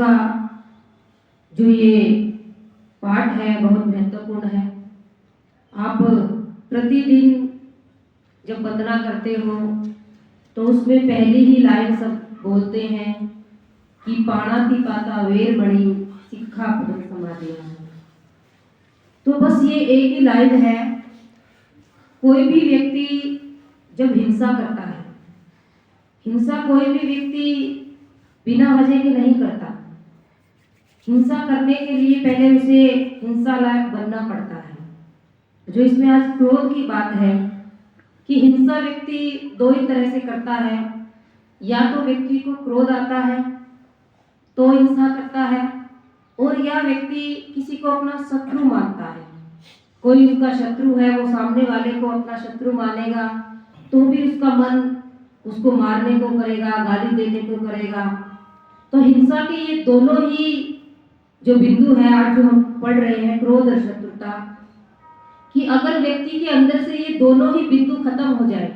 का जो ये पाठ है बहुत महत्वपूर्ण है। आप प्रतिदिन जब वंदना करते हो तो उसमें पहली ही लाइन सब बोलते हैं कि पाणाति पाता वेर मणि सिक्खापदं समादयामि। तो बस ये एक ही लाइन है। कोई भी व्यक्ति जब हिंसा करता है, हिंसा कोई भी व्यक्ति बिना वजह के नहीं करता। हिंसा करने के लिए पहले उसे हिंसा लायक बनना पड़ता है। जो इसमें आज क्रोध की बात है कि हिंसा व्यक्ति दो ही तरह से करता है। या तो व्यक्ति को क्रोध आता है तो हिंसा करता है, और या व्यक्ति किसी को अपना शत्रु मानता है। कोई उसका शत्रु है, वो सामने वाले को अपना शत्रु मानेगा तो भी उसका मन उसको मारने को करेगा, गाली देने को करेगा। तो हिंसा के ये दोनों ही जो बिंदु है आज जो हम पढ़ रहे हैं, क्रोध और शत्रुता, कि अगर व्यक्ति के अंदर से ये दोनों ही बिंदु खत्म हो जाए,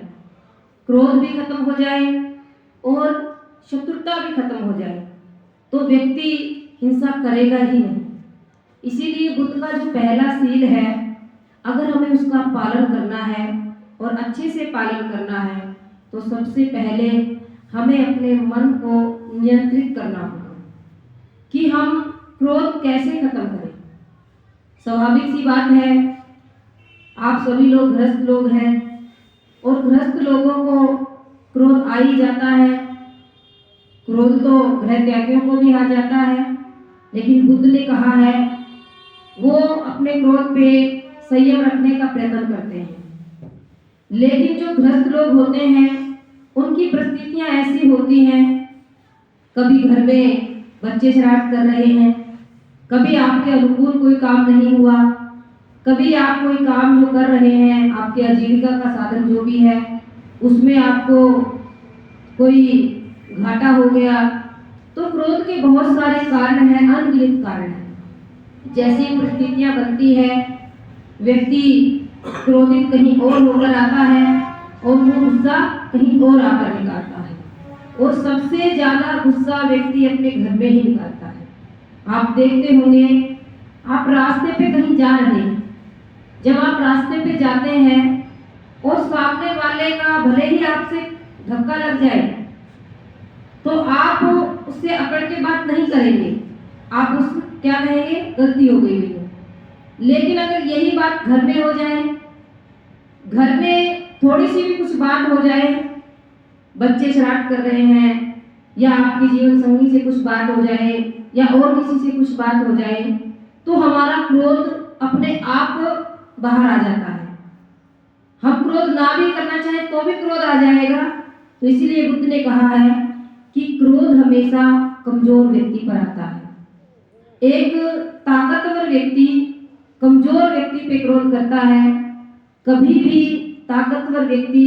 क्रोध भी खत्म हो जाए और शत्रुता भी खत्म हो जाए, तो व्यक्ति हिंसा करेगा ही नहीं। इसीलिए बुद्ध का जो पहला सील है, अगर हमें उसका पालन करना है और अच्छे से पालन करना है तो सबसे पहले हमें अपने मन को नियंत्रित करना होगा कि हम क्रोध कैसे खत्म करें। स्वाभाविक सी बात है, आप सभी लोग गृहस्थ लोग हैं और गृहस्थ लोगों को क्रोध आ ही जाता है। क्रोध तो गृह त्यागियों को भी आ जाता है, लेकिन बुद्ध ने कहा है वो अपने क्रोध पे संयम रखने का प्रयत्न करते हैं। लेकिन जो गृहस्थ लोग होते हैं उनकी परिस्थितियां ऐसी होती हैं, कभी घर में बच्चे शरारत कर रहे हैं, कभी आपके अनुकूल कोई काम नहीं हुआ, कभी आप कोई काम जो कर रहे हैं, आपके आजीविका का साधन जो भी है उसमें आपको कोई घाटा हो गया। तो क्रोध के बहुत सारे कारण हैं, अनगिनत कारण हैं। जैसी परिस्थितियां बनती है, व्यक्ति क्रोधित कहीं और होकर आता है और वो गुस्सा कहीं और आकर निकालता है, और सबसे ज्यादा गुस्सा व्यक्ति अपने घर में ही निकालता है। आप देखते होंगे, आप रास्ते पे कहीं जा रहे हैं, जब आप रास्ते पे जाते हैं और सामने वाले का भले ही आपसे धक्का लग जाए तो आप उससे अकड़ के बात नहीं करेंगे, आप उस क्या कहेंगे, गलती हो गई है। लेकिन अगर यही बात घर में हो जाए, घर में थोड़ी सी भी कुछ बात हो जाए, बच्चे शरारत कर रहे हैं या आपके जीवन संगी से कुछ बात हो जाए या और किसी से कुछ बात हो जाए, तो हमारा क्रोध अपने आप बाहर आ जाता है। हम क्रोध ना भी करना चाहें तो भी क्रोध आ जाएगा। तो इसीलिए बुद्ध ने कहा है कि क्रोध हमेशा कमजोर व्यक्ति पर आता है। एक ताकतवर व्यक्ति कमजोर व्यक्ति पे क्रोध करता है। कभी भी ताकतवर व्यक्ति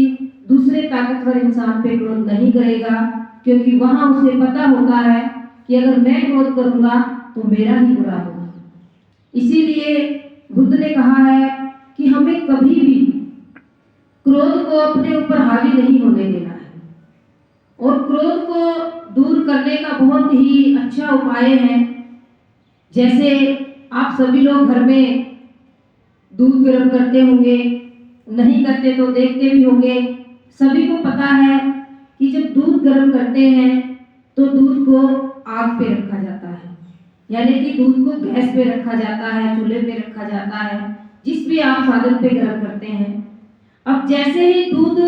दूसरे ताकतवर इंसान पे क्रोध नहीं करेगा, क्योंकि वहां उसे पता होता है कि अगर मैं क्रोध करूंगा तो मेरा ही बुरा होगा। इसीलिए बुद्ध ने कहा है कि हमें कभी भी क्रोध को अपने ऊपर हावी नहीं होने देना है, और क्रोध को दूर करने का बहुत ही अच्छा उपाय है। जैसे आप सभी लोग घर में दूध गर्म करते होंगे, नहीं करते तो देखते भी होंगे। सभी को पता है कि जब दूध गर्म करते हैं तो दूध को आग पे रखा जाता है, यानी कि दूध को गैस पे रखा जाता है, चूल्हे पे रखा जाता है, जिस भी आप साधन पे गर्म करते हैं। अब जैसे ही दूध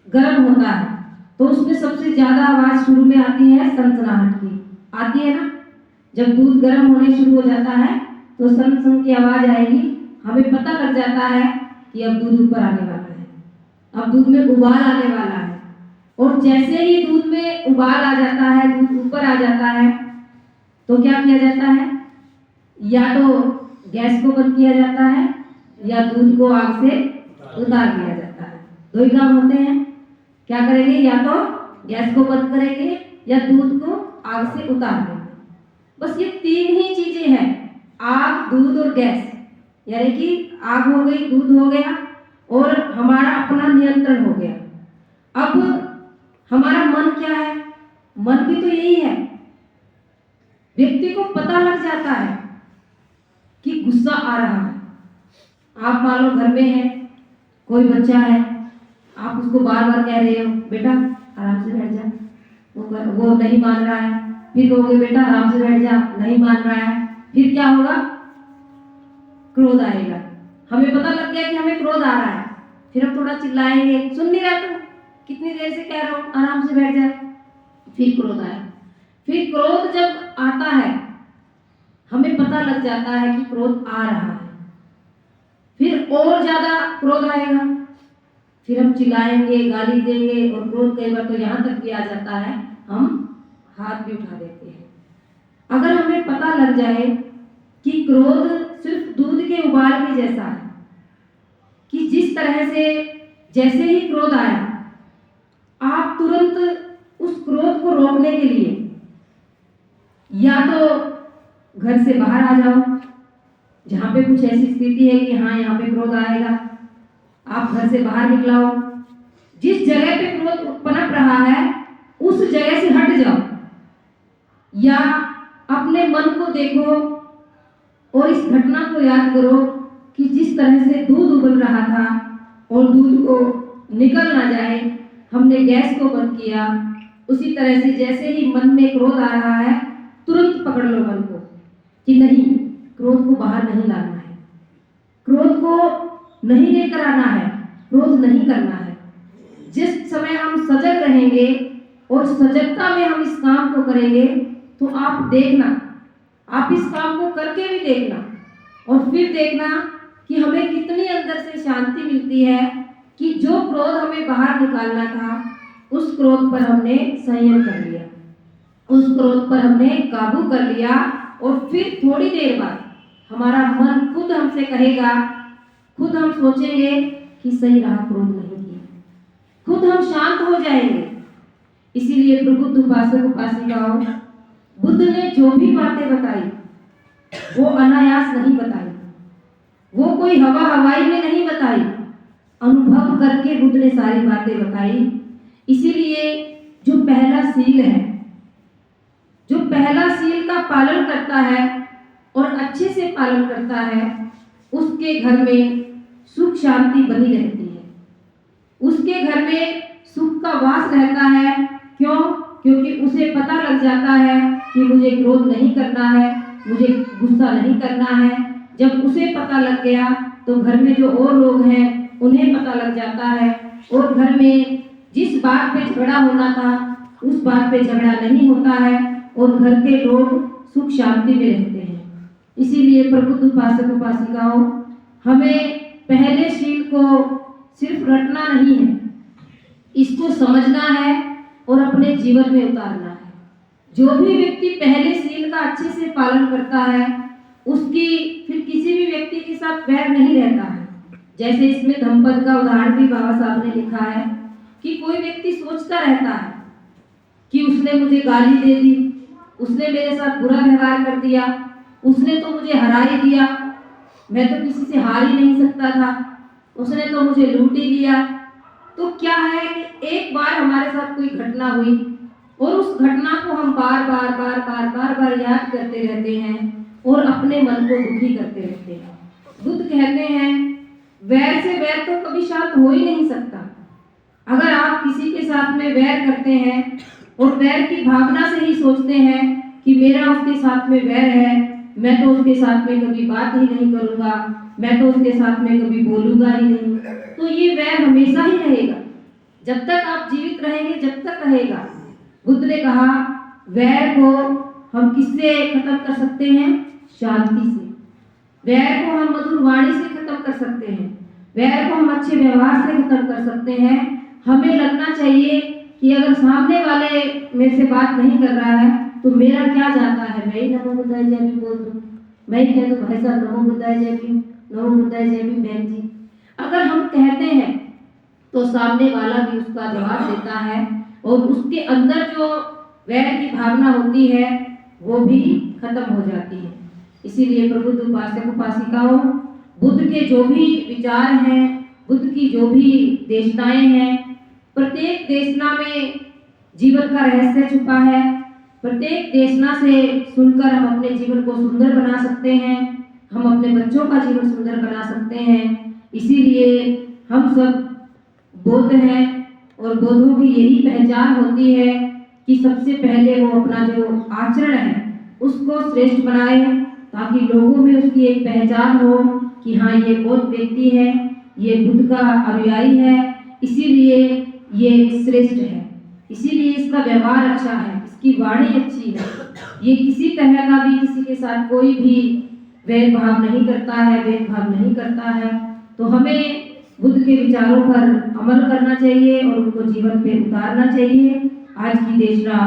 गर्म होता है तो उसमें सबसे ज्यादा आवाज शुरू में आती है सनसनाहट की, आती है ना। जब दूध गर्म होने शुरू हो जाता है तो सन सन की आवाज आएगी, हमें पता लग जाता है कि अब दूध ऊपर आने वाला है, अब दूध में उबाल आने वाला है। और जैसे ही दूध में उबाल आ जाता है, दूध ऊपर आ जाता है, तो क्या किया जाता है, या तो गैस को बंद किया जाता है या दूध को आग से उतार दिया जाता है। दो ही काम होते हैं, क्या करेंगे, या तो गैस को बंद करेंगे या दूध को आग से उतार देंगे। बस ये तीन ही चीजें हैं, आग, दूध और गैस। यानी कि आग हो गई, दूध हो गया और हमारा अपना नियंत्रण हो गया। अब हमारा मन क्या है, मन भी तो यही है। व्यक्ति को पता लग जाता है कि गुस्सा आ रहा है। आप मान लो घर में है, कोई बच्चा है, आप उसको बार बार कह रहे हो बेटा आराम से बैठ जा, वो नहीं मान रहा है, फिर कहोगे बेटा आराम से बैठ जा, नहीं मान रहा है, फिर क्या होगा? क्रोध आएगा। हमें पता लग गया कि हमें क्रोध आ रहा है, फिर हम थोड़ा चिल्लाएंगे, सुन नहीं रहा तुम, कितनी देर से कह रहा हूं आराम से बैठ जा, फिर क्रोध आया। फिर क्रोध जब आता है हमें पता लग जाता है कि क्रोध आ रहा है, फिर और ज्यादा क्रोध आएगा, फिर हम चिल्लाएंगे, गाली देंगे, और क्रोध कई बार तो यहाँ तक भी आ जाता है हम हाथ भी उठा देते हैं। अगर हमें पता लग जाए कि क्रोध सिर्फ दूध के उबाल के जैसा है, कि जिस तरह से जैसे ही क्रोध आया आप तुरंत उस क्रोध को रोकने के लिए या तो घर से बाहर आ जाओ, जहां पे कुछ ऐसी स्थिति है कि हाँ यहाँ पे क्रोध आएगा, आप घर से बाहर निकलाओ, जिस जगह पे क्रोध पनप रहा है उस जगह से हट जाओ, या अपने मन को देखो और इस घटना को याद करो कि जिस तरह से दूध उबल रहा था और दूध को निकल ना जाए, हमने गैस को बंद किया, उसी तरह से जैसे ही मन में क्रोध आ रहा है तुरंत पकड़ लो मन को कि नहीं, क्रोध को बाहर नहीं लाना है, क्रोध को नहीं लेकर आना है, क्रोध नहीं करना है। जिस समय हम सजग रहेंगे और सजगता में हम इस काम को करेंगे तो आप देखना, आप इस काम को करके भी देखना और फिर देखना कि हमें कितनी अंदर से शांति मिलती है कि जो क्रोध हमें बाहर निकालना था उस क्रोध पर हमने संयम कर लिया, उस क्रोध पर हमने काबू कर लिया, और फिर थोड़ी देर बाद हमारा मन खुद हमसे कहेगा, खुद हम सोचेंगे कि सही रहा क्रोध नहीं किया, खुद हम शांत हो जाएंगे। इसीलिए प्रबुद्ध उपासक उपासिकाओं, बुद्ध ने जो भी बातें बताई वो अनायास नहीं बताई, वो कोई हवा हवाई में नहीं बताई, अनुभव करके बुद्ध ने सारी बातें बताई। इसीलिए जो पहला सील है, जो पहला सील का पालन करता है और अच्छे से पालन करता है, उसके घर में सुख शांति बनी रहती है, उसके घर में सुख का वास रहता है। क्यों? क्योंकि उसे पता लग जाता है कि मुझे क्रोध नहीं करना है, मुझे गुस्सा नहीं करना है। जब उसे पता लग गया तो घर में जो और लोग हैं उन्हें पता लग जाता है, और घर में जिस बात पे झगड़ा होना था उस बात पे झगड़ा नहीं होता है, और घर के लोग सुख शांति में रहते हैं। इसीलिए प्रबुद्ध उपासक उपासिकाओं, हमें पहले शील को सिर्फ रटना नहीं है, इसको समझना है और अपने जीवन में उतारना है। जो भी व्यक्ति पहले सील का अच्छे से पालन करता है उसकी फिर किसी भी व्यक्ति के साथ वैर नहीं रहता है। जैसे इसमें धम्मपद का उदाहरण भी बाबा साहब ने लिखा है कि कोई व्यक्ति सोचता रहता है कि उसने मुझे गाली दे दी, उसने मेरे साथ बुरा व्यवहार कर दिया, उसने तो मुझे हरा ही दिया, मैं तो किसी से हार ही नहीं सकता था, उसने तो मुझे लूट ही लिया। तो क्या है कि एक बार हमारे साथ कोई घटना हुई और उस घटना को हम बार बार याद करते रहते हैं और अपने मन को दुखी करते रहते हैं। बुद्ध कहते हैं वैर से वैर तो कभी शांत हो ही नहीं सकता। अगर आप किसी के साथ में वैर करते हैं और वैर की भावना से ही सोचते हैं कि मेरा उसके साथ में वैर है, मैं तो उसके साथ में कभी बात ही नहीं करूंगा, मैं तो उसके साथ में कभी बोलूंगा ही नहीं, तो ये वैर हमेशा ही रहेगा। जब तक आप जीवित रहेंगे, जब तक रहेगा। बुद्ध ने कहा वैर को हम किससे खत्म कर सकते हैं? शांति से। वैर को हम मधुर वाणी से खत्म कर सकते हैं, वैर को हम अच्छे व्यवहार से खत्म कर सकते हैं। हमें लगना चाहिए कि अगर सामने वाले मेरे से बात नहीं कर रहा है तो मेरा क्या जाता है, मैं ही नमो बुद्धाय जय भीम बोल दूं, मैं ही कह दूं भाई साहब नमो बुद्धाय जय भीम, नमो बुद्धाय जय भीम बहन जी। अगर हम कहते हैं तो सामने वाला भी उसका जवाब देता है और उसके अंदर जो वैर की भावना होती है वो भी खत्म हो जाती है। इसीलिए प्रबुद्ध उपासक उपासिकाओं, बुद्ध के जो भी विचार हैं, बुद्ध की जो भी देशनाएं हैं, प्रत्येक देशना में जीवन का रहस्य छुपा है, प्रत्येक देशना से सुनकर हम अपने जीवन को सुंदर बना सकते हैं, हम अपने बच्चों का जीवन सुंदर बना सकते हैं। इसीलिए हम सब बौद्ध हैं और बौद्धों की यही पहचान होती है कि सबसे पहले वो अपना जो आचरण है उसको श्रेष्ठ बनाए, ताकि लोगों में उसकी एक पहचान हो कि हाँ ये बौद्ध व्यक्ति है, ये बुद्ध का अनुयायी है, इसीलिए ये श्रेष्ठ है, इसीलिए इसका व्यवहार अच्छा है, इसकी वाणी अच्छी है, ये किसी तरह का भी किसी के साथ कोई भी भेदभाव नहीं करता है, भेदभाव नहीं करता है। तो हमें बुद्ध के विचारों पर अमल करना चाहिए और उनको जीवन पे उतारना चाहिए। आज की देशना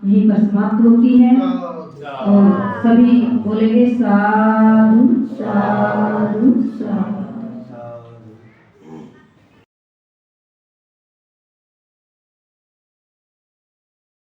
यहीं पर समाप्त होती है और सभी बोलेंगे साधु साधु साधु।